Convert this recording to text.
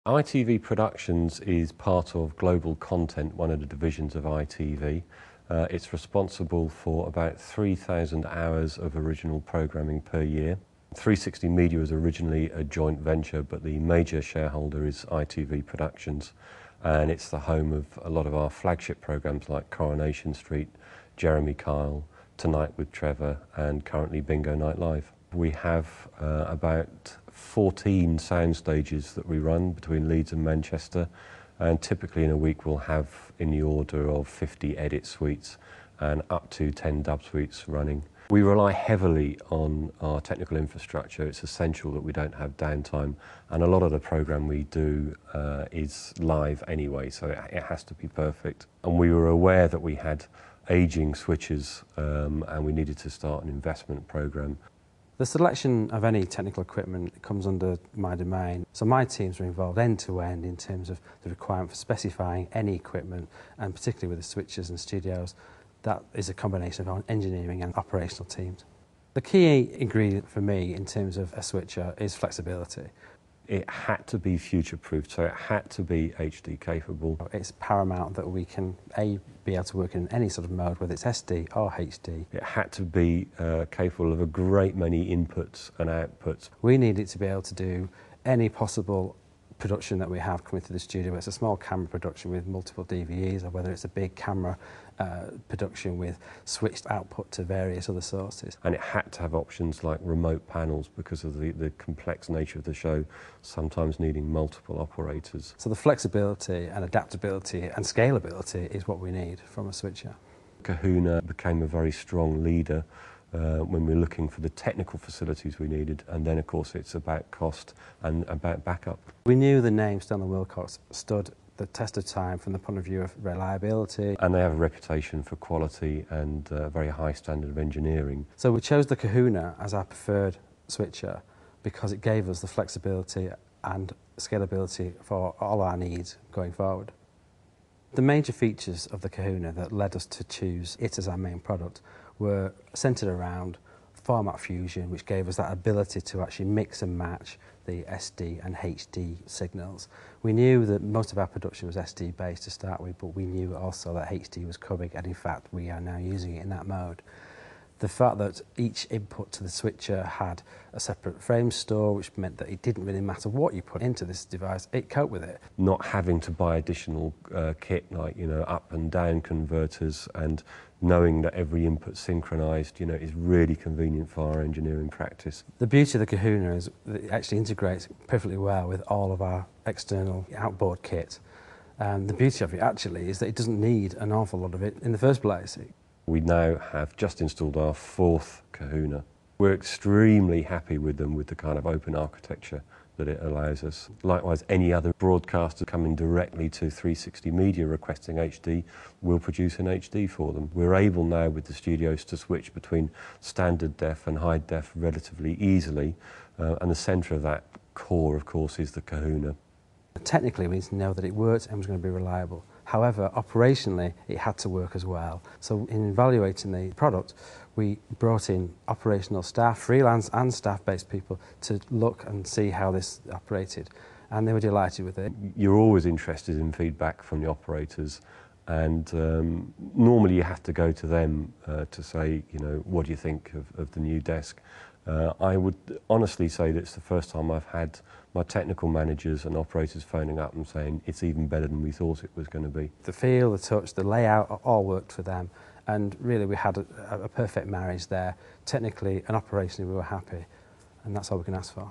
ITV Productions is part of Global Content, one of the divisions of ITV. It's responsible for about 3,000 hours of original programming per year. 360 Media was originally a joint venture, but the major shareholder is ITV Productions, and it's the home of a lot of our flagship programs like Coronation Street, Jeremy Kyle, Tonight with Trevor, and currently Bingo Night Live. We have about 14 sound stages that we run between Leeds and Manchester, and typically in a week we'll have in the order of 50 edit suites and up to 10 dub suites running. We rely heavily on our technical infrastructure. It's essential that we don't have downtime, and a lot of the program we do is live anyway, so it has to be perfect. And we were aware that we had aging switches and we needed to start an investment program. The selection of any technical equipment comes under my domain, so my teams are involved end to end in terms of the requirement for specifying any equipment, and particularly with the switches and studios, that is a combination of our engineering and operational teams. The key ingredient for me in terms of a switcher is flexibility. It had to be future-proofed, so it had to be HD capable. It's paramount that we can be able to work in any sort of mode, whether it's SD or HD. It had to be capable of a great many inputs and outputs. We need it to be able to do any possible production that we have coming to the studio. It's a small camera production with multiple DVEs, or whether it's a big camera production with switched output to various other sources. And it had to have options like remote panels because of the complex nature of the show, sometimes needing multiple operators. So the flexibility and adaptability and scalability is what we need from a switcher. Kahuna became a very strong leader when we were looking for the technical facilities we needed, and then of course it's about cost and about backup. We knew the name Snell Wilcox stood the test of time from the point of view of reliability. And they have a reputation for quality and a very high standard of engineering. So we chose the Kahuna as our preferred switcher because it gave us the flexibility and scalability for all our needs going forward. The major features of the Kahuna that led us to choose it as our main product were centred around format fusion, which gave us that ability to actually mix and match the SD and HD signals. We knew that most of our production was SD based to start with, but we knew also that HD was coming, and in fact we are now using it in that mode. The fact that each input to the switcher had a separate frame store, which meant that it didn't really matter what you put into this device, it coped with it. Not having to buy additional kit like, up and down converters, and knowing that every input synchronized, is really convenient for our engineering practice. The beauty of the Kahuna is that it actually integrates perfectly well with all of our external outboard kit. The beauty of it actually is that it doesn't need an awful lot of it in the first place. We now have just installed our 4th Kahuna. We're extremely happy with them, with the kind of open architecture that it allows us. Likewise, any other broadcaster coming directly to 360 Media requesting HD will produce in HD for them. We're able now with the studios to switch between standard def and high def relatively easily, and the centre of that core, of course, is the Kahuna. Technically, we need to know that it worked and was going to be reliable. However, operationally, it had to work as well. So in evaluating the product, we brought in operational staff, freelance and staff-based people, to look and see how this operated, and they were delighted with it. You're always interested in feedback from the operators, and normally you have to go to them to say, what do you think of the new desk? I would honestly say that it's the first time I've had my technical managers and operators phoning up and saying it's even better than we thought it was going to be. The feel, the touch, the layout all worked for them, and really we had a perfect marriage there. Technically and operationally we were happy, and that's all we can ask for.